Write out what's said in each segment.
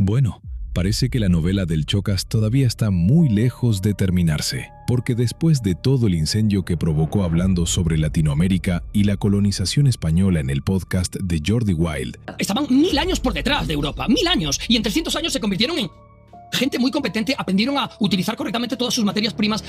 Bueno, parece que la novela del Chocas todavía está muy lejos de terminarse, porque después de todo el incendio que provocó hablando sobre Latinoamérica y la colonización española en el podcast de Jordi Wild, estaban 1000 años por detrás de Europa, 1000 años, y en 300 años se convirtieron en gente muy competente, aprendieron a utilizar correctamente todas sus materias primas,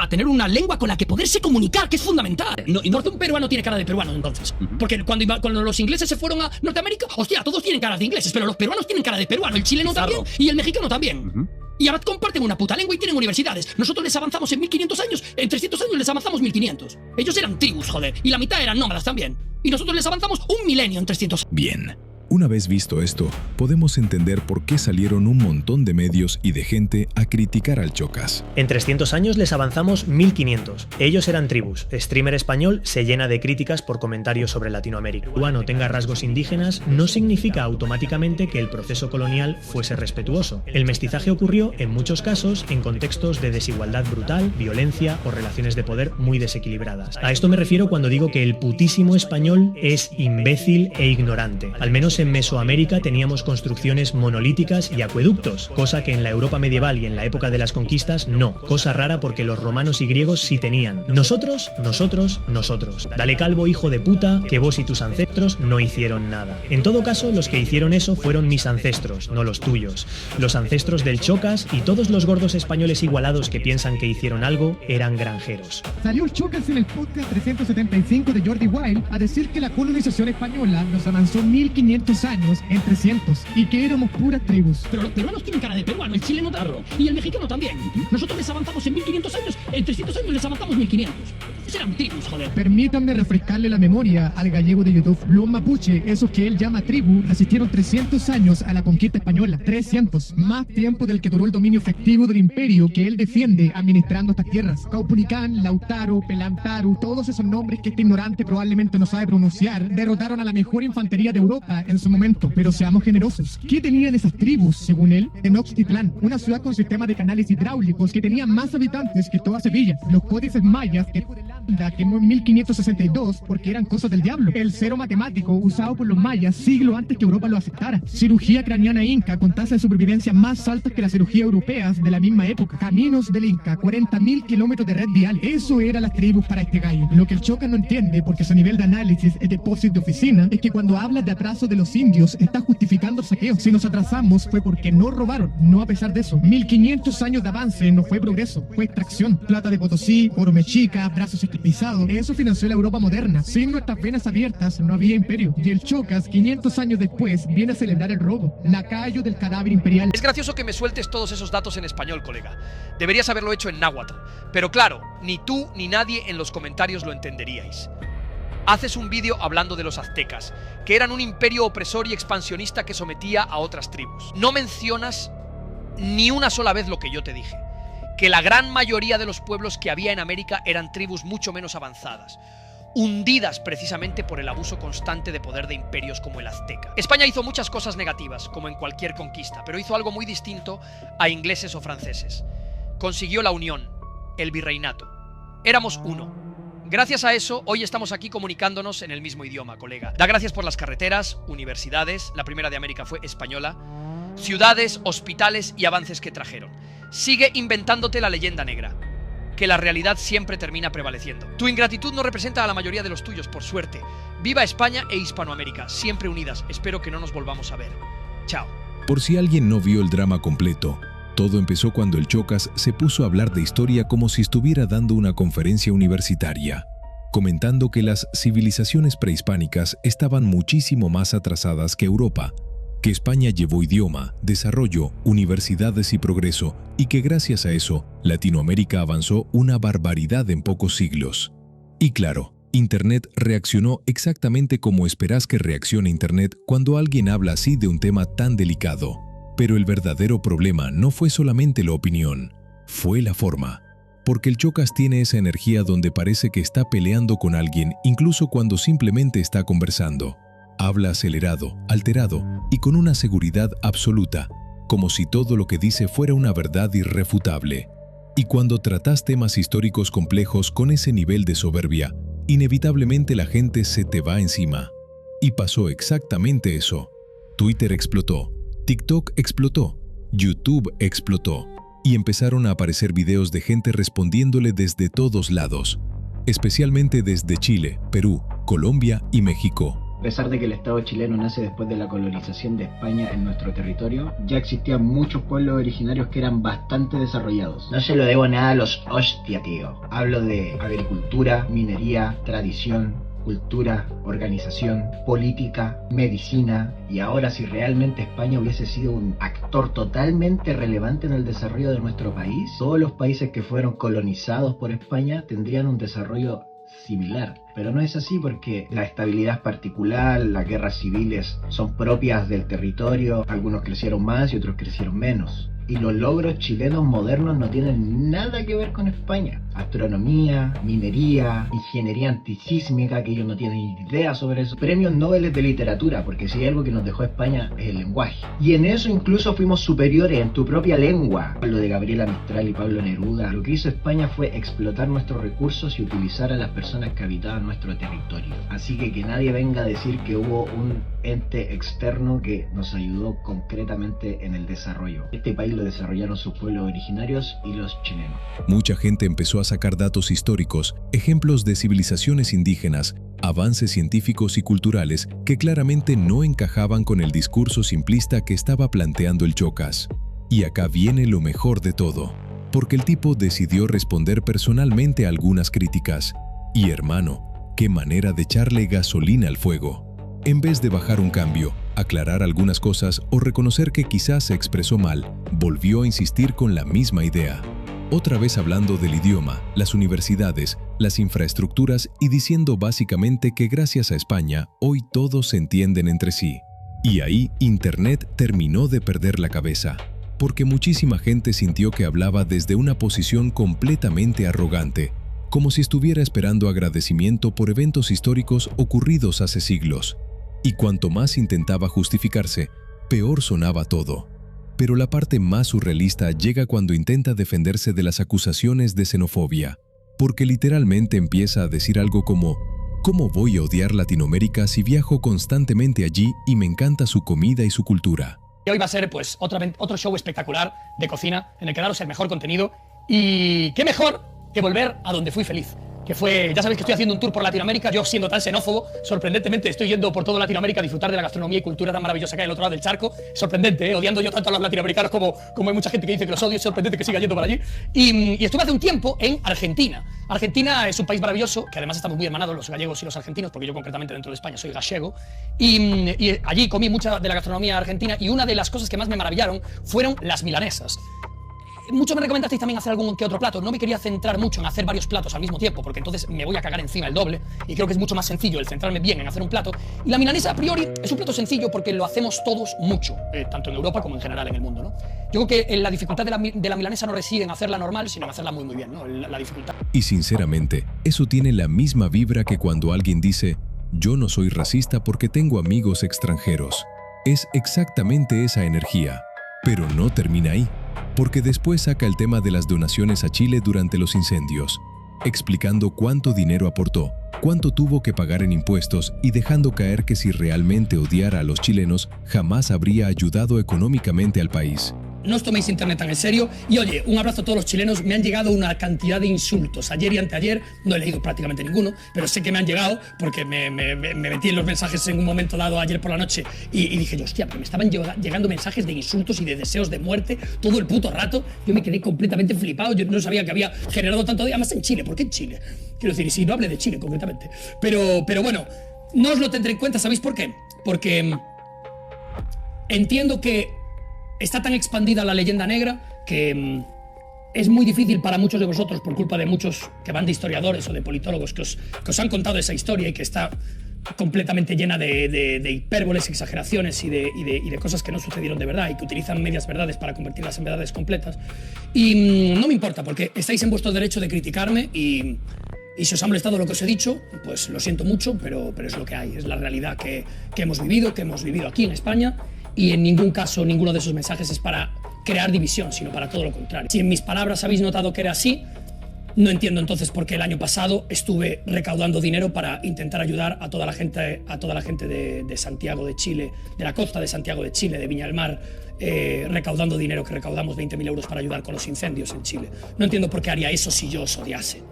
a tener una lengua con la que poderse comunicar, que es fundamental. No, y un peruano tiene cara de peruano, entonces. Porque cuando los ingleses se fueron a Norteamérica, hostia, todos tienen cara de ingleses, pero los peruanos tienen cara de peruano, el chileno también y el mexicano también. Y ahora comparten una puta lengua y tienen universidades. Nosotros les avanzamos en 1500 años, en 300 años les avanzamos 1500. Ellos eran tribus, joder, y la mitad eran nómadas también. Y nosotros les avanzamos 1 milenio en 300 años. Bien. Una vez visto esto, podemos entender por qué salieron un montón de medios y de gente a criticar al Chocas. En 300 años les avanzamos 1500. Ellos eran tribus. Streamer español se llena de críticas por comentarios sobre Latinoamérica. Cubano tenga rasgos indígenas no significa automáticamente que el proceso colonial fuese respetuoso. El mestizaje ocurrió en muchos casos en contextos de desigualdad brutal, violencia o relaciones de poder muy desequilibradas. A esto me refiero cuando digo que el putísimo español es imbécil e ignorante. Al menos en Mesoamérica teníamos construcciones monolíticas y acueductos, cosa que en la Europa medieval y en la época de las conquistas no. Cosa rara porque los romanos y griegos sí tenían. Nosotros. Dale calvo, hijo de puta, que vos y tus ancestros no hicieron nada. En todo caso, los que hicieron eso fueron mis ancestros, no los tuyos. Los ancestros del Chocas y todos los gordos españoles igualados que piensan que hicieron algo eran granjeros. Salió el Chocas en el podcast 375 de Jordi Wild a decir que la colonización española nos avanzó 1500 años en 300 y que éramos puras tribus. Pero los peruanos tienen cara de peruano, el chileno también y el mexicano también. Nosotros les avanzamos en 1500 años, en 300 años les avanzamos 1500. Entonces eran tribus, joder. Permítanme refrescarle la memoria al gallego de YouTube. Los mapuche, esos que él llama tribu, resistieron 300 años a la conquista española. 300. Más tiempo del que duró el dominio efectivo del imperio que él defiende administrando estas tierras. Caupunicán, Lautaro, Pelantaru, todos esos nombres que este ignorante probablemente no sabe pronunciar, derrotaron a la mejor infantería de Europa en su momento. Pero seamos generosos. ¿Qué tenían esas tribus, según él? Tenochtitlán, una ciudad con sistema de canales hidráulicos que tenía más habitantes que toda Sevilla. Los códices mayas que quemó en 1562 porque eran cosas del diablo. El cero matemático usado por los mayas siglo antes que Europa lo aceptara. Cirugía craneana inca con tasas de supervivencia más altas que las cirugías europeas de la misma época. Caminos del Inca, 40.000 kilómetros de red vial. Eso era las tribus para este gallo. Lo que el Chocas no entiende, porque su nivel de análisis es de posit de oficina, es que cuando habla de atraso de los indios está justificando el saqueo. Si nos atrasamos fue porque no robaron, no a pesar de eso. 1500 años de avance no fue progreso, fue extracción. Plata de Potosí, oro mexica, brazos esclavizados. Eso financió la Europa moderna. Sin nuestras venas abiertas no había imperio. Y el Chocas, 500 años después, viene a celebrar el robo, lacayo del cadáver imperial. Es gracioso que me sueltes todos esos datos en español, colega. Deberías haberlo hecho en náhuatl. Pero claro, ni tú ni nadie en los comentarios lo entenderíais. Haces un vídeo hablando de los aztecas, que eran un imperio opresor y expansionista que sometía a otras tribus. No mencionas ni una sola vez lo que yo te dije, que la gran mayoría de los pueblos que había en América eran tribus mucho menos avanzadas, hundidas precisamente por el abuso constante de poder de imperios como el azteca. España hizo muchas cosas negativas, como en cualquier conquista, pero hizo algo muy distinto a ingleses o franceses. Consiguió la unión, el virreinato. Éramos uno. Gracias a eso, hoy estamos aquí comunicándonos en el mismo idioma, colega. Da gracias por las carreteras, universidades, la primera de América fue española, ciudades, hospitales y avances que trajeron. Sigue inventándote la leyenda negra, que la realidad siempre termina prevaleciendo. Tu ingratitud no representa a la mayoría de los tuyos, por suerte. Viva España e Hispanoamérica, siempre unidas. Espero que no nos volvamos a ver. Chao. Por si alguien no vio el drama completo, todo empezó cuando el Chocas se puso a hablar de historia como si estuviera dando una conferencia universitaria, comentando que las civilizaciones prehispánicas estaban muchísimo más atrasadas que Europa, que España llevó idioma, desarrollo, universidades y progreso, y que gracias a eso, Latinoamérica avanzó una barbaridad en pocos siglos. Y claro, Internet reaccionó exactamente como esperás que reaccione Internet cuando alguien habla así de un tema tan delicado. Pero el verdadero problema no fue solamente la opinión, fue la forma. Porque el Chocas tiene esa energía donde parece que está peleando con alguien incluso cuando simplemente está conversando. Habla acelerado, alterado y con una seguridad absoluta, como si todo lo que dice fuera una verdad irrefutable. Y cuando tratas temas históricos complejos con ese nivel de soberbia, inevitablemente la gente se te va encima. Y pasó exactamente eso. Twitter explotó. TikTok explotó, YouTube explotó, y empezaron a aparecer videos de gente respondiéndole desde todos lados, especialmente desde Chile, Perú, Colombia y México. A pesar de que el Estado chileno nace después de la colonización de España en nuestro territorio, ya existían muchos pueblos originarios que eran bastante desarrollados. No se lo debo nada a los hostia, tío. Hablo de agricultura, minería, tradición, cultura, organización, política, medicina, y ahora si realmente España hubiese sido un actor totalmente relevante en el desarrollo de nuestro país, todos los países que fueron colonizados por España tendrían un desarrollo similar, pero no es así porque la estabilidad particular, las guerras civiles son propias del territorio, algunos crecieron más y otros crecieron menos. Y los logros chilenos modernos no tienen nada que ver con España. Astronomía, minería, ingeniería antisísmica, que ellos no tienen idea sobre eso. Premios Nobel de literatura, porque si hay algo que nos dejó España es el lenguaje. Y en eso incluso fuimos superiores en tu propia lengua. Lo de Gabriela Mistral y Pablo Neruda. Lo que hizo España fue explotar nuestros recursos y utilizar a las personas que habitaban nuestro territorio. Así que nadie venga a decir que hubo un ente externo que nos ayudó concretamente en el desarrollo. Este país lo desarrollaron sus pueblos originarios y los chilenos. Mucha gente empezó a sacar datos históricos, ejemplos de civilizaciones indígenas, avances científicos y culturales que claramente no encajaban con el discurso simplista que estaba planteando el Chocas. Y acá viene lo mejor de todo, porque el tipo decidió responder personalmente a algunas críticas. Y hermano, qué manera de echarle gasolina al fuego. En vez de bajar un cambio, aclarar algunas cosas o reconocer que quizás se expresó mal, volvió a insistir con la misma idea. Otra vez hablando del idioma, las universidades, las infraestructuras y diciendo básicamente que gracias a España, hoy todos se entienden entre sí. Y ahí Internet terminó de perder la cabeza, porque muchísima gente sintió que hablaba desde una posición completamente arrogante, como si estuviera esperando agradecimiento por eventos históricos ocurridos hace siglos. Y cuanto más intentaba justificarse, peor sonaba todo. Pero la parte más surrealista llega cuando intenta defenderse de las acusaciones de xenofobia, porque literalmente empieza a decir algo como ¿cómo voy a odiar Latinoamérica si viajo constantemente allí y me encanta su comida y su cultura? Y hoy va a ser pues otro show espectacular de cocina en el que daros el mejor contenido, y qué mejor que volver a donde fui feliz. Que fue, ya sabéis que estoy haciendo un tour por Latinoamérica, yo siendo tan xenófobo, sorprendentemente estoy yendo por toda Latinoamérica a disfrutar de la gastronomía y cultura tan maravillosa que hay al otro lado del charco. Sorprendente, odiando yo tanto a los latinoamericanos como hay mucha gente que dice que los odio, es sorprendente que siga yendo por allí. Y estuve hace un tiempo en Argentina. Argentina es un país maravilloso, que además estamos muy hermanados los gallegos y los argentinos, porque yo concretamente dentro de España soy gallego, y allí comí mucha de la gastronomía argentina, y una de las cosas que más me maravillaron fueron las milanesas. Mucho me recomendasteis también hacer algún que otro plato. No me quería centrar mucho en hacer varios platos al mismo tiempo, porque entonces me voy a cagar encima el doble, y creo que es mucho más sencillo el centrarme bien en hacer un plato. Y la milanesa a priori es un plato sencillo porque lo hacemos todos mucho, tanto en Europa como en general en el mundo, ¿no? Yo creo que la dificultad de la milanesa no reside en hacerla normal, sino en hacerla muy bien, ¿no? La dificultad. Y sinceramente, eso tiene la misma vibra que cuando alguien dice «yo no soy racista porque tengo amigos extranjeros». Es exactamente esa energía, pero no termina ahí, porque después saca el tema de las donaciones a Chile durante los incendios, explicando cuánto dinero aportó, cuánto tuvo que pagar en impuestos y dejando caer que si realmente odiara a los chilenos, jamás habría ayudado económicamente al país. No os toméis internet tan en serio. Y oye, un abrazo a todos los chilenos. Me han llegado una cantidad de insultos. Ayer y anteayer no he leído prácticamente ninguno, pero sé que me han llegado porque me metí en los mensajes en un momento dado ayer por la noche y dije yo, hostia, pero me estaban llegando mensajes de insultos y de deseos de muerte todo el puto rato. Yo me quedé completamente flipado. Yo no sabía que había generado tanto odio. Además en Chile. ¿Por qué en Chile? Quiero decir, y si no hablé de Chile concretamente. Pero bueno, no os lo tendré en cuenta. ¿Sabéis por qué? Porque entiendo que está tan expandida la leyenda negra que es muy difícil para muchos de vosotros, por culpa de muchos que van de historiadores o de politólogos que os han contado esa historia y que está completamente llena de hipérboles, exageraciones y de cosas que no sucedieron de verdad y que utilizan medias verdades para convertirlas en verdades completas. Y no me importa, porque estáis en vuestro derecho de criticarme y si os ha molestado lo que os he dicho, pues lo siento mucho, pero es lo que hay, es la realidad que hemos vivido aquí en España. Y en ningún caso, ninguno de esos mensajes es para crear división, sino para todo lo contrario. Si en mis palabras habéis notado que era así, No entiendo entonces por qué el año pasado estuve recaudando dinero para intentar ayudar a toda la gente de Santiago de Chile, de la costa de Santiago de Chile, de Viña del Mar, recaudando dinero, que recaudamos 20.000 euros para ayudar con los incendios en Chile. No entiendo por qué haría eso si yo os odiase.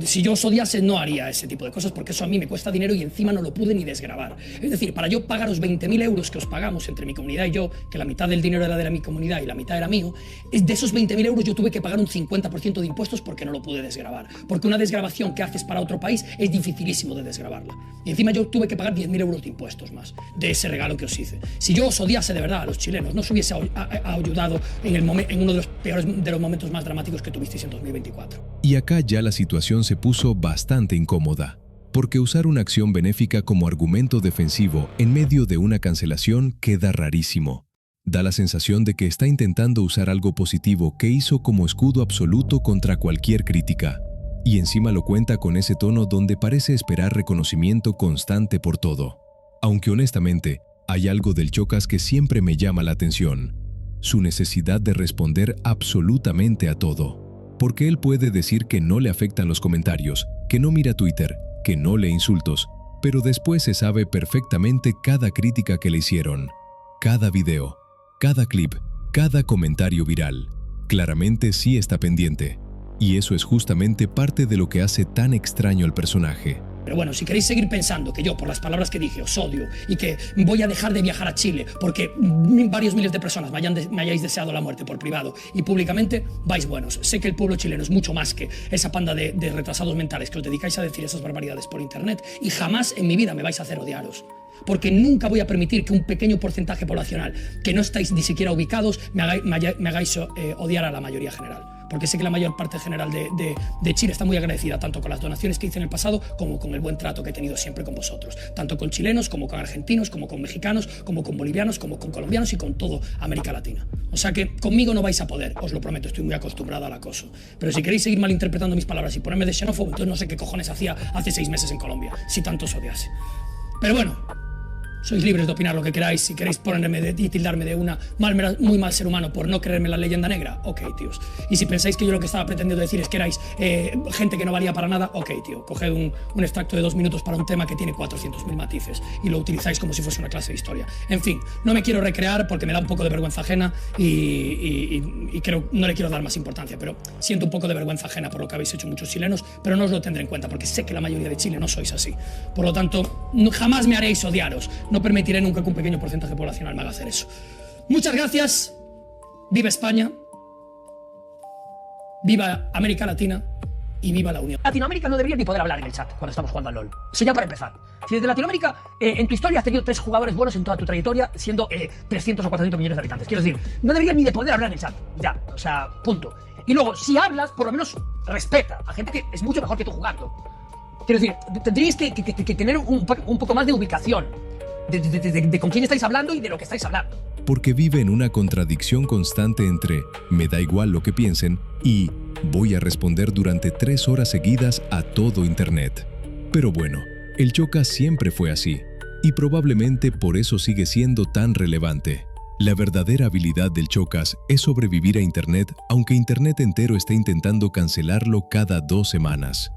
Si yo os odiase no haría ese tipo de cosas, porque eso a mí me cuesta dinero y encima no lo pude ni desgravar. Es decir, para yo pagaros 20.000 euros que os pagamos entre mi comunidad y yo, que la mitad del dinero era de mi comunidad y la mitad era mío, de esos 20.000 euros yo tuve que pagar un 50% de impuestos porque no lo pude desgravar. Porque una desgravación que haces para otro país es dificilísimo de desgravarla. Y encima yo tuve que pagar 10.000 euros de impuestos más de ese regalo que os hice. Si yo os odiase de verdad a los chilenos, no os hubiese ayudado en uno de los peores, de los momentos más dramáticos que tuvisteis en 2024. Y acá ya la situación se puso bastante incómoda, porque usar una acción benéfica como argumento defensivo en medio de una cancelación queda rarísimo. Da la sensación de que está intentando usar algo positivo que hizo como escudo absoluto contra cualquier crítica, y encima lo cuenta con ese tono donde parece esperar reconocimiento constante por todo. Aunque honestamente, hay algo del Chocas que siempre me llama la atención: su necesidad de responder absolutamente a todo. Porque él puede decir que no le afectan los comentarios, que no mira Twitter, que no lee insultos, pero después se sabe perfectamente cada crítica que le hicieron, cada video, cada clip, cada comentario viral. Claramente sí está pendiente, y eso es justamente parte de lo que hace tan extraño al personaje. Pero bueno, si queréis seguir pensando que yo, por las palabras que dije, os odio y que voy a dejar de viajar a Chile porque varios miles de personas me hayáis deseado la muerte por privado y públicamente, vais buenos. Sé que el pueblo chileno es mucho más que esa panda de retrasados mentales que os dedicáis a decir esas barbaridades por internet, y jamás en mi vida me vais a hacer odiaros. Porque nunca voy a permitir que un pequeño porcentaje poblacional que no estáis ni siquiera ubicados me hagáis odiar a la mayoría general. Porque sé que la mayor parte general de Chile está muy agradecida tanto con las donaciones que hice en el pasado como con el buen trato que he tenido siempre con vosotros. Tanto con chilenos, como con argentinos, como con mexicanos, como con bolivianos, como con colombianos y con toda América Latina. O sea que conmigo no vais a poder, os lo prometo, estoy muy acostumbrado al acoso. Pero si queréis seguir malinterpretando mis palabras y ponerme de xenófobo, entonces no sé qué cojones hacía hace 6 meses en Colombia, si tanto os odiase. Pero bueno, sois libres de opinar lo que queráis. Si queréis ponerme y tildarme de muy mal ser humano por no creerme la leyenda negra, ok, tíos. Y si pensáis que yo lo que estaba pretendiendo decir es que erais gente que no valía para nada, ok, tío. Coged un extracto de 2 minutos para un tema que tiene 400.000 matices y lo utilizáis como si fuese una clase de historia. En fin, no me quiero recrear porque me da un poco de vergüenza ajena y creo no le quiero dar más importancia, pero siento un poco de vergüenza ajena por lo que habéis hecho muchos chilenos, pero no os lo tendré en cuenta porque sé que la mayoría de Chile no sois así. Por lo tanto, jamás me haréis odiaros. No permitiré nunca que un pequeño porcentaje poblacional me haga hacer eso. Muchas gracias. Viva España. Viva América Latina. Y viva la Unión. Latinoamérica no debería ni poder hablar en el chat cuando estamos jugando al LoL. Eso ya para empezar. Si desde Latinoamérica, en tu historia has tenido 3 jugadores buenos en toda tu trayectoria, siendo 300 o 400 millones de habitantes. Quiero decir, no deberías ni de poder hablar en el chat. Ya, o sea, punto. Y luego, si hablas, por lo menos respeta a gente que es mucho mejor que tú jugando. Quiero decir, tendríais que tener un poco más de ubicación. De con quién estáis hablando y de lo que estáis hablando. Porque vive en una contradicción constante entre me da igual lo que piensen y voy a responder durante 3 horas seguidas a todo internet. Pero bueno, el Chocas siempre fue así, y probablemente por eso sigue siendo tan relevante. La verdadera habilidad del Chocas es sobrevivir a internet, aunque internet entero esté intentando cancelarlo cada 2 semanas.